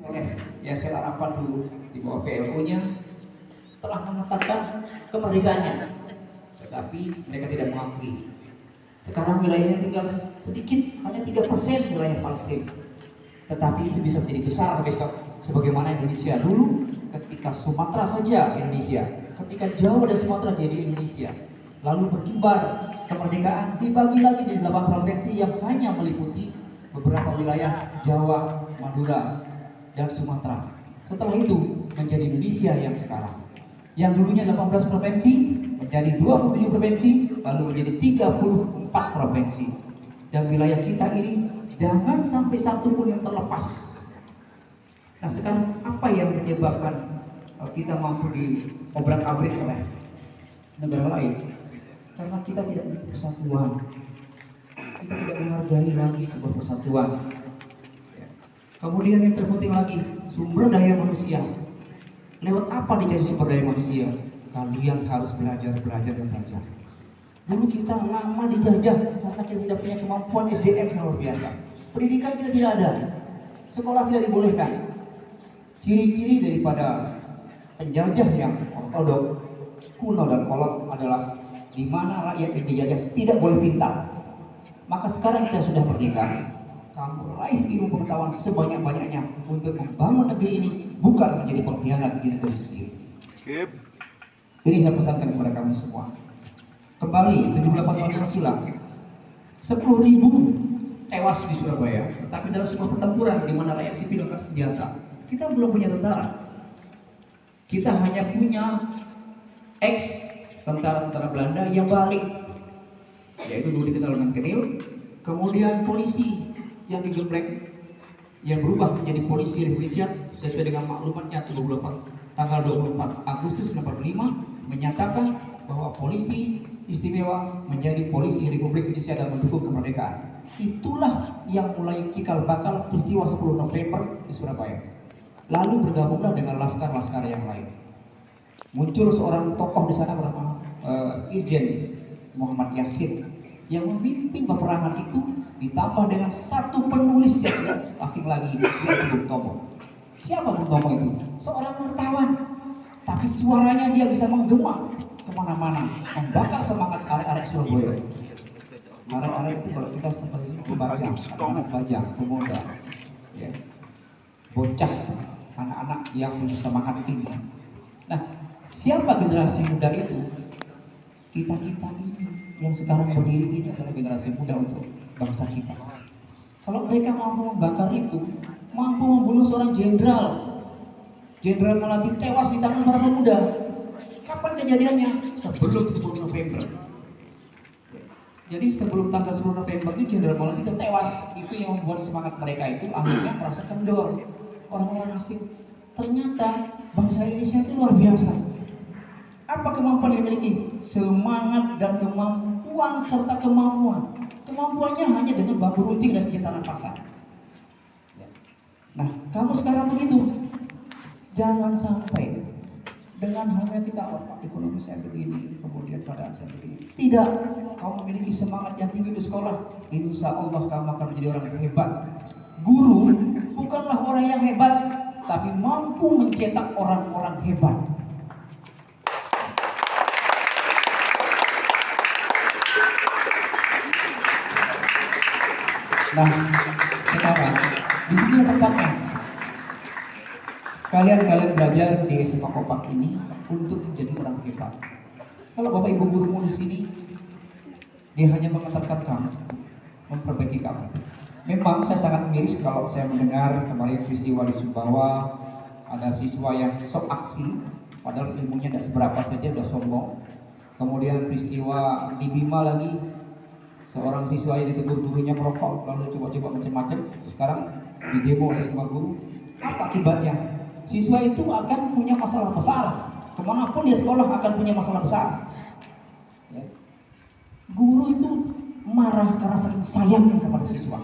oleh Yasser Arafat dulu di bawah PLO-nya telah mengatakan kemerdekaannya, tetapi mereka tidak mengakui. Sekarang wilayahnya tinggal sedikit, hanya 3% wilayah Palestina. Tetapi itu bisa menjadi besar besok, sebagaimana Indonesia dulu. Ketika Sumatera saja Indonesia, ketika Jawa dan Sumatera jadi Indonesia, lalu berkibar kemerdekaan, dibagi lagi di 8 provinsi yang hanya meliputi beberapa wilayah Jawa, Madura, dan Sumatera. Setelah itu menjadi Indonesia yang sekarang, yang dulunya 18 provinsi menjadi 27 provinsi, lalu menjadi 34 provinsi. Dan wilayah kita ini jangan sampai satu pun yang terlepas. Nah, sekarang apa yang menyebabkan kita mampu diobrak-abrik oleh negara lain? Karena kita tidak memiliki persatuan. Kita tidak menghargai lagi sebuah persatuan. Kemudian yang terpenting lagi, sumber daya manusia. Lewat apa dicari sumber daya manusia? Kalian harus belajar. Dulu kita lama dijajah karena kita tidak punya kemampuan SDM yang luar biasa. Pendidikan kita tidak ada, sekolah tidak dibolehkan. Ciri-ciri daripada penjajah yang ortodok, kuno dan kolot adalah di mana rakyat yang dijajah tidak boleh pintar. Maka sekarang kita sudah merdeka, kamu raih ilmu pengetahuan sebanyak-banyaknya untuk membangun negeri ini, bukan menjadi pengkhianat di negeri sendiri. Ini saya pesankan kepada kamu semua. Kembali 78 tahun yang silam, 10.000 tewas di Surabaya, tapi dalam sebuah pertempuran di mana rakyat sipil dengan senjata. Kita belum punya tentara. Kita hanya punya ex tentara Belanda yang balik, yaitu dulu dikenal dengan Kenil. Kemudian polisi yang digembleng, yang berubah menjadi polisi Indonesia sesuai dengan maklumatnya tanggal 24 Agustus 1945 menyatakan bahwa polisi istimewa menjadi polisi Republik Indonesia dan mendukung kemerdekaan. Itulah yang mulai cikal bakal peristiwa 10 November di Surabaya. Lalu bergabunglah dengan laskar-laskar yang lain. Muncul seorang tokoh di sana bernama Irjen Muhammad Yasin yang memimpin peperangan itu, ditambah dengan satu penulis yang tidak asing lagi, yaitu Bung Tomo. Siapa Bung Tomo itu? Seorang wartawan, tapi suaranya dia bisa menggema kemana-mana, membakar semangat arek-arek Surabaya. Arek-arek itu kalau kita seperti itu bajang, anak bajang, pemuda, ya, bocah, anak-anak yang punya semangat tinggi. Nah, siapa generasi muda itu? Kita ini yang sekarang berdiri ini adalah generasi muda untuk bangsa kita. Kalau mereka mampu membakar itu, mampu membunuh seorang jenderal Malati tewas di tangan para pemuda. Kapan kejadiannya? Sebelum 10 November. Jadi sebelum tanggal 10 November itu Jenderal Malati itu tewas. Itu yang membuat semangat mereka itu akhirnya merasa kendor. Orang-orang asing. Ternyata bangsa Indonesia itu luar biasa. Apa kemampuan yang dimiliki? Semangat dan kemampuan serta kemauan. Kemampuannya hanya dengan bambu runcing dan senjata rampasan. Nah, kamu sekarang begitu. Jangan sampai dengan hanya kita ekonomi saya begini, kemudian keadaan saya begini. Tidak, kamu memiliki semangat yang tinggi di sekolah, insya Allah kamu akan menjadi orang yang hebat. Guru bukanlah orang yang hebat, tapi mampu mencetak orang-orang hebat. Nah, sekarang di sini tempatnya. Kalian belajar di SMA Kopak ini untuk menjadi orang hebat. Kalau Bapak Ibu gurumu di sini, dia hanya mengantarkan kamu, memperbaiki kamu. Memang saya sangat miris kalau saya mendengar kemarin peristiwa di Sumbawa, ada siswa yang sok aksi, padahal ilmunya tidak seberapa saja, sudah sombong. Kemudian peristiwa di Bima lagi, seorang siswa yang ditegur gurunya merokok, lalu coba-coba macam-macam. Sekarang di demo oleh semua guru. Apa akibatnya? Siswa itu akan punya masalah besar. Kemanapun dia sekolah akan punya masalah besar. Ya. Guru itu marah karena saking sayangnya kepada siswa.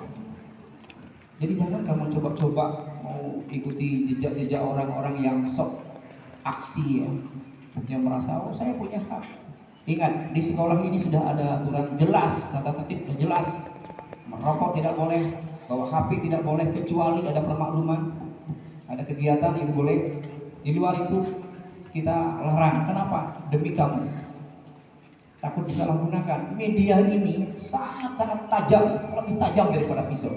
Jadi jangan kamu coba-coba mau ikuti jejak-jejak orang-orang yang sok aksi, ya, yang merasa saya punya hak. Ingat, di sekolah ini sudah ada aturan jelas, tata tertib jelas. Merokok tidak boleh, bawa HP tidak boleh kecuali ada permakluman. kegiatan itu boleh, di luar itu kita larang. Kenapa? Demi kamu. Takut disalahgunakan. Media ini sangat-sangat tajam, lebih tajam daripada pisau.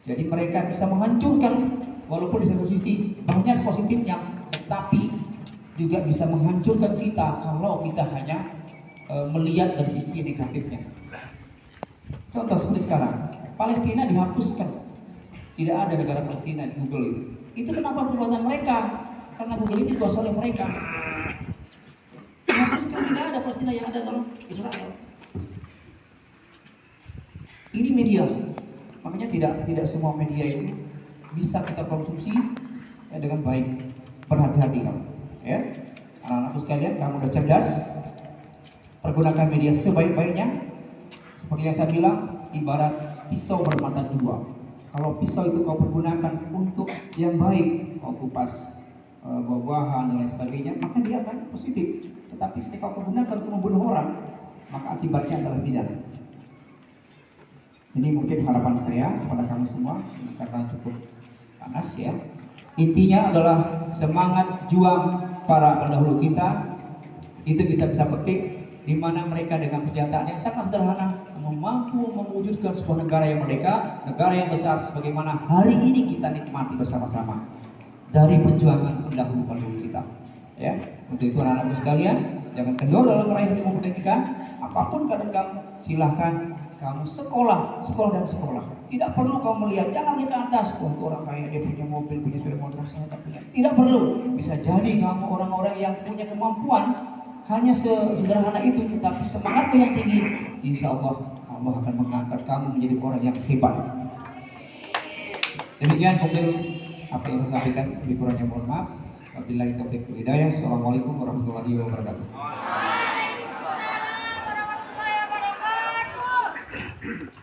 Jadi mereka bisa menghancurkan, walaupun di satu sisi banyak positifnya, tetapi juga bisa menghancurkan kita kalau kita hanya melihat dari sisi negatifnya. Contoh seperti sekarang, Palestina dihapuskan, tidak ada negara Palestina di Google itu. Itu kenapa perbuatan mereka? Karena Google ini dikuasai oleh mereka. Dihapuskan, tidak ada Palestina, yang ada adalah Israel. Ini media, makanya tidak semua media itu bisa kita konsumsi dengan baik. Berhati-hati kamu, ya. Anak-anakku sekalian, kamu udah cerdas, pergunakan media sebaik-baiknya. Seperti yang saya bilang, ibarat pisau bermata dua. Kalau pisau itu kau pergunakan untuk yang baik, kau kupas buah-buahan dan lain sebagainya, maka dia akan positif. Tetapi ketika kau gunakan untuk membunuh orang, maka akibatnya adalah pidana. Ini mungkin harapan saya kepada kamu semua, karena cukup panas ya. Intinya adalah semangat juang para pendahulu kita, itu kita bisa petik di mana mereka dengan persenjataan yang sangat sederhana mampu mewujudkan sebuah negara yang merdeka, negara yang besar sebagaimana hari ini kita nikmati bersama-sama dari perjuangan pendahulu-pendahulu kita. Ya, untuk itu anak-anakku sekalian, jangan kendor dalam meraih ilmu pendidikan. Apapun keadaan kamu, silahkan kamu sekolah dan sekolah. Tidak perlu kamu melihat, jangan lihat ke atas. Wah, orang kaya dia punya mobil, punya sepeda motor, saya tak punya. Tidak perlu. Bisa jadi kamu orang-orang yang punya kemampuan hanya sederhana itu, tetapi semangatmu yang tinggi. Insya Allah akan mengangkat kamu menjadi orang yang hebat. Demikian mungkin apa yang saya sampaikan, lebih kurangnya mohon maaf. Wabillahi taufiq wal hidayah. Assalamualaikum warahmatullahi wabarakatuh.